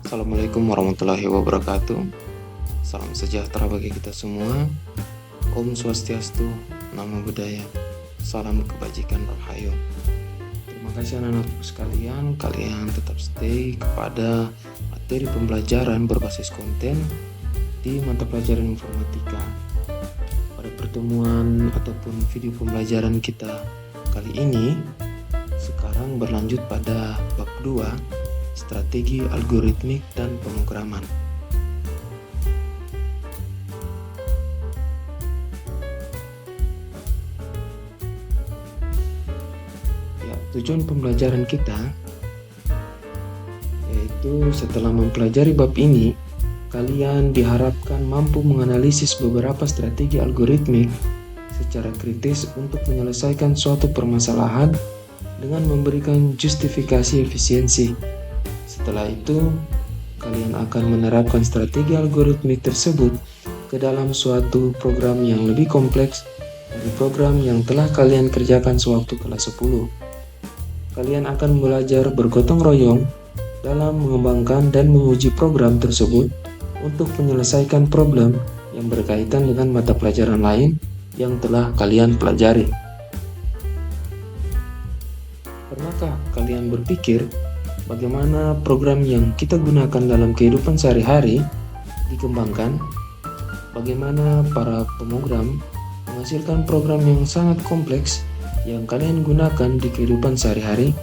Assalamualaikum warahmatullahi wabarakatuh. Salam sejahtera bagi kita semua. Om Swastiastu, Namo Buddhaya. Salam kebajikan Rahayu. Terima kasih anak-anakku sekalian. Kalian tetap stay kepada materi pembelajaran berbasis konten di mata pelajaran informatika. Pada pertemuan ataupun video pembelajaran kita kali ini, sekarang berlanjut pada bab 2, strategi algoritmik dan pemrograman. Ya, tujuan pembelajaran kita yaitu setelah mempelajari bab ini, kalian diharapkan mampu menganalisis beberapa strategi algoritmik secara kritis untuk menyelesaikan suatu permasalahan dengan memberikan justifikasi efisiensi. Setelah itu, kalian akan menerapkan strategi algoritmik tersebut ke dalam suatu program yang lebih kompleks dari program yang telah kalian kerjakan sewaktu kelas 10. Kalian akan belajar bergotong royong dalam mengembangkan dan menguji program tersebut untuk menyelesaikan problem yang berkaitan dengan mata pelajaran lain yang telah kalian pelajari. Pernahkah kalian berpikir bagaimana program yang kita gunakan dalam kehidupan sehari-hari dikembangkan? Bagaimana para pemrogram menghasilkan program yang sangat kompleks yang kalian gunakan di kehidupan sehari-hari?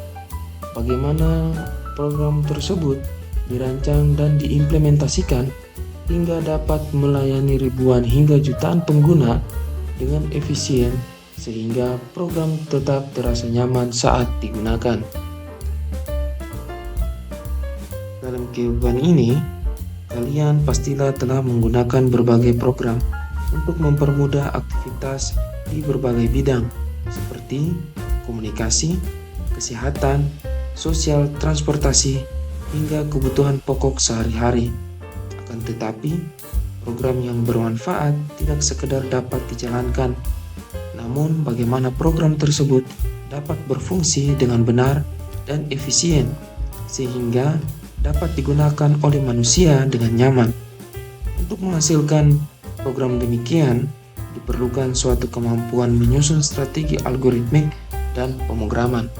Bagaimana program tersebut dirancang dan diimplementasikan hingga dapat melayani ribuan hingga jutaan pengguna dengan efisien sehingga program tetap terasa nyaman saat digunakan. Dalam kehidupan ini, kalian pastilah telah menggunakan berbagai program untuk mempermudah aktivitas di berbagai bidang seperti komunikasi, kesehatan, sosial, transportasi, hingga kebutuhan pokok sehari-hari. Akan tetapi, program yang bermanfaat tidak sekedar dapat dijalankan, namun bagaimana program tersebut dapat berfungsi dengan benar dan efisien sehingga dapat digunakan oleh manusia dengan nyaman. Untuk menghasilkan program demikian, diperlukan suatu kemampuan menyusun strategi algoritmik dan pemrograman.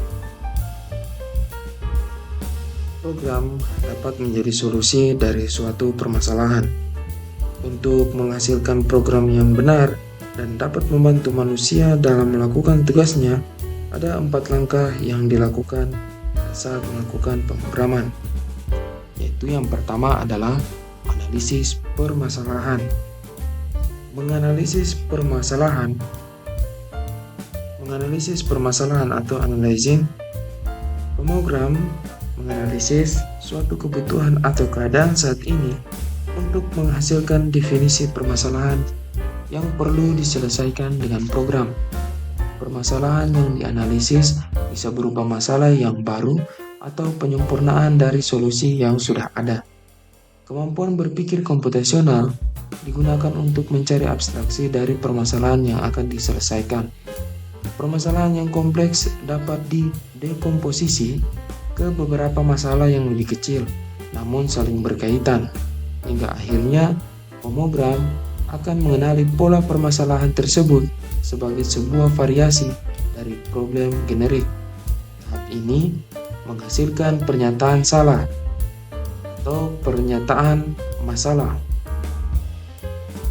Program dapat menjadi solusi dari suatu permasalahan. Untuk menghasilkan program yang benar dan dapat membantu manusia dalam melakukan tugasnya, ada 4 langkah yang dilakukan saat melakukan pemrograman. Yaitu yang pertama adalah analisis permasalahan. Menganalisis permasalahan atau analyzing, pemrogram menganalisis suatu kebutuhan atau keadaan saat ini untuk menghasilkan definisi permasalahan yang perlu diselesaikan dengan program. Permasalahan yang dianalisis bisa berupa masalah yang baru atau penyempurnaan dari solusi yang sudah ada. Kemampuan berpikir komputasional digunakan untuk mencari abstraksi dari permasalahan yang akan diselesaikan. Permasalahan yang kompleks dapat didekomposisi ke beberapa masalah yang lebih kecil, namun saling berkaitan, hingga akhirnya pemrogram akan mengenali pola permasalahan tersebut sebagai sebuah variasi dari problem generik. Tahap ini menghasilkan pernyataan salah atau pernyataan masalah.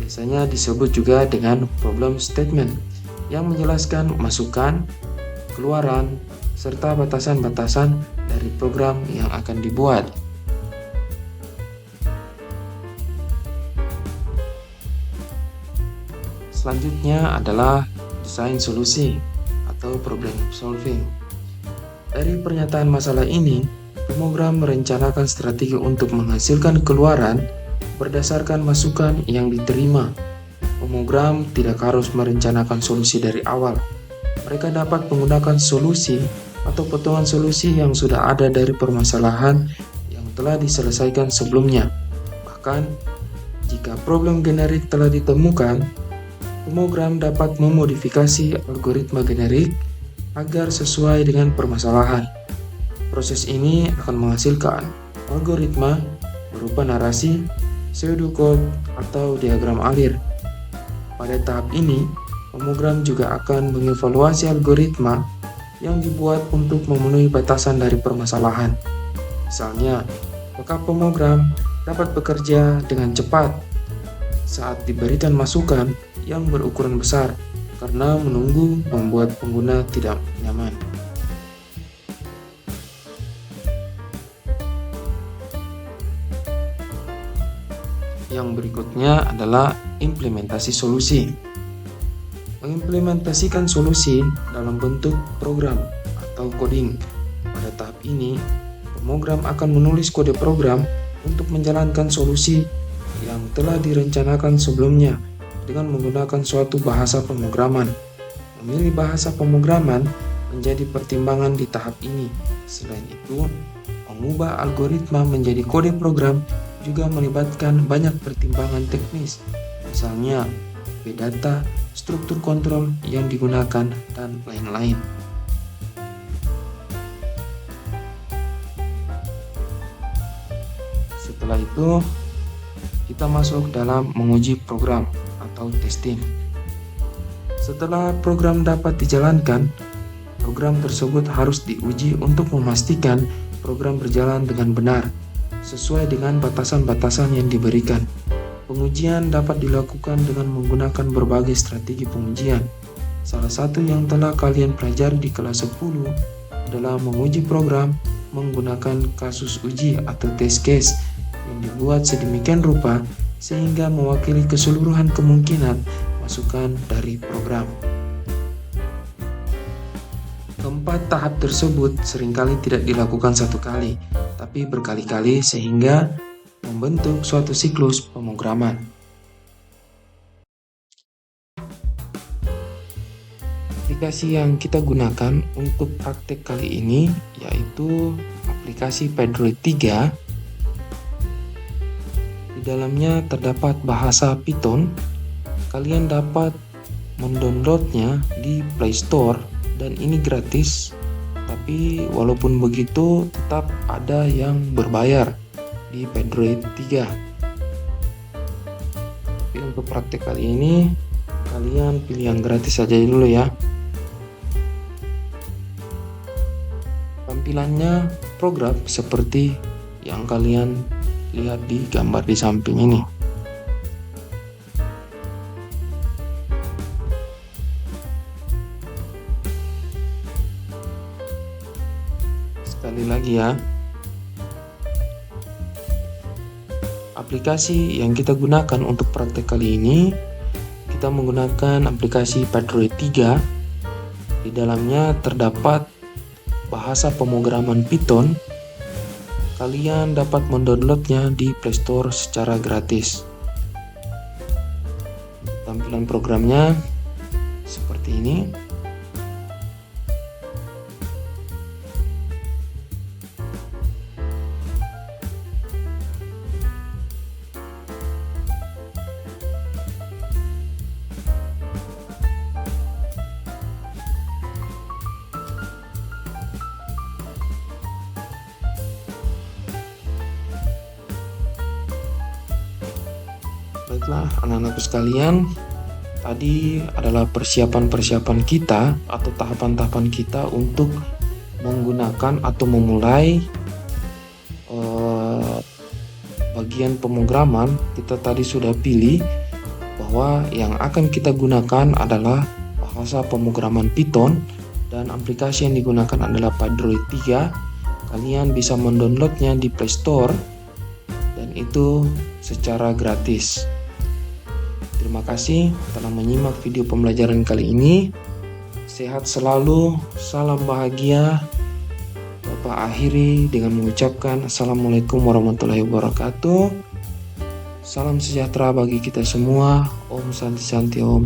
Biasanya disebut juga dengan problem statement yang menjelaskan masukan, keluaran, serta batasan-batasan dari program yang akan dibuat. Selanjutnya adalah desain solusi atau problem solving. Dari pernyataan masalah ini, pemrogram merencanakan strategi untuk menghasilkan keluaran berdasarkan masukan yang diterima. Pemrogram tidak harus merencanakan solusi dari awal. Mereka dapat menggunakan solusi atau potongan solusi yang sudah ada dari permasalahan yang telah diselesaikan sebelumnya. Bahkan, jika problem generik telah ditemukan, pemrogram dapat memodifikasi algoritma generik agar sesuai dengan permasalahan. Proses ini akan menghasilkan algoritma berupa narasi, pseudocode, atau diagram alir. Pada tahap ini, pemrogram juga akan mengevaluasi algoritma yang dibuat untuk memenuhi batasan dari permasalahan. Misalnya, apakah pemrogram dapat bekerja dengan cepat saat diberikan masukan yang berukuran besar, karena menunggu membuat pengguna tidak nyaman. Yang berikutnya adalah implementasi solusi. Mengimplementasikan solusi dalam bentuk program atau coding. Pada tahap ini, pemrogram akan menulis kode program untuk menjalankan solusi yang telah direncanakan sebelumnya dengan menggunakan suatu bahasa pemrograman. Memilih bahasa pemrograman menjadi pertimbangan di tahap ini. Selain itu, mengubah algoritma menjadi kode program juga melibatkan banyak pertimbangan teknis, misalnya data, struktur kontrol yang digunakan, dan lain-lain. Setelah itu, kita masuk dalam menguji program atau testing. Setelah program dapat dijalankan, program tersebut harus diuji untuk memastikan program berjalan dengan benar, sesuai dengan batasan-batasan yang diberikan. Pengujian dapat dilakukan dengan menggunakan berbagai strategi pengujian. Salah satu yang telah kalian pelajari di kelas 10 adalah menguji program menggunakan kasus uji atau test case yang dibuat sedemikian rupa sehingga mewakili keseluruhan kemungkinan masukan dari program. Keempat tahap tersebut seringkali tidak dilakukan satu kali, tapi berkali-kali sehingga membentuk suatu siklus pemrograman. Aplikasi yang kita gunakan untuk praktek kali ini yaitu aplikasi Padroid 3. Di dalamnya terdapat bahasa Python. Kalian dapat mendownloadnya di Play Store dan ini gratis. Tapi walaupun begitu tetap ada yang berbayar di Padroid 3. Tapi untuk praktek kali ini kalian pilih yang gratis saja dulu ya. Tampilannya program seperti yang kalian lihat di gambar di samping ini. Sekali lagi ya. Aplikasi yang kita gunakan untuk praktek kali ini, kita menggunakan aplikasi Padroid 3. Di dalamnya terdapat bahasa pemrograman Python. Kalian dapat mendownloadnya di Play Store secara gratis. Tampilan programnya seperti ini. Baiklah anak-anakku sekalian, tadi adalah persiapan-persiapan kita atau tahapan-tahapan kita untuk menggunakan atau memulai bagian pemrograman. Kita tadi sudah pilih bahwa yang akan kita gunakan adalah bahasa pemrograman Python dan aplikasi yang digunakan adalah Padroid 3. Kalian bisa mendownloadnya di Play Store dan itu secara gratis. Terima kasih telah menyimak video pembelajaran kali ini. Sehat selalu, salam bahagia. Bapak akhiri dengan mengucapkan Assalamualaikum warahmatullahi wabarakatuh. Salam sejahtera bagi kita semua. Om Santi Santi Om.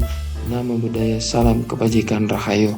Namo Buddhaya. Salam kebajikan Rahayu.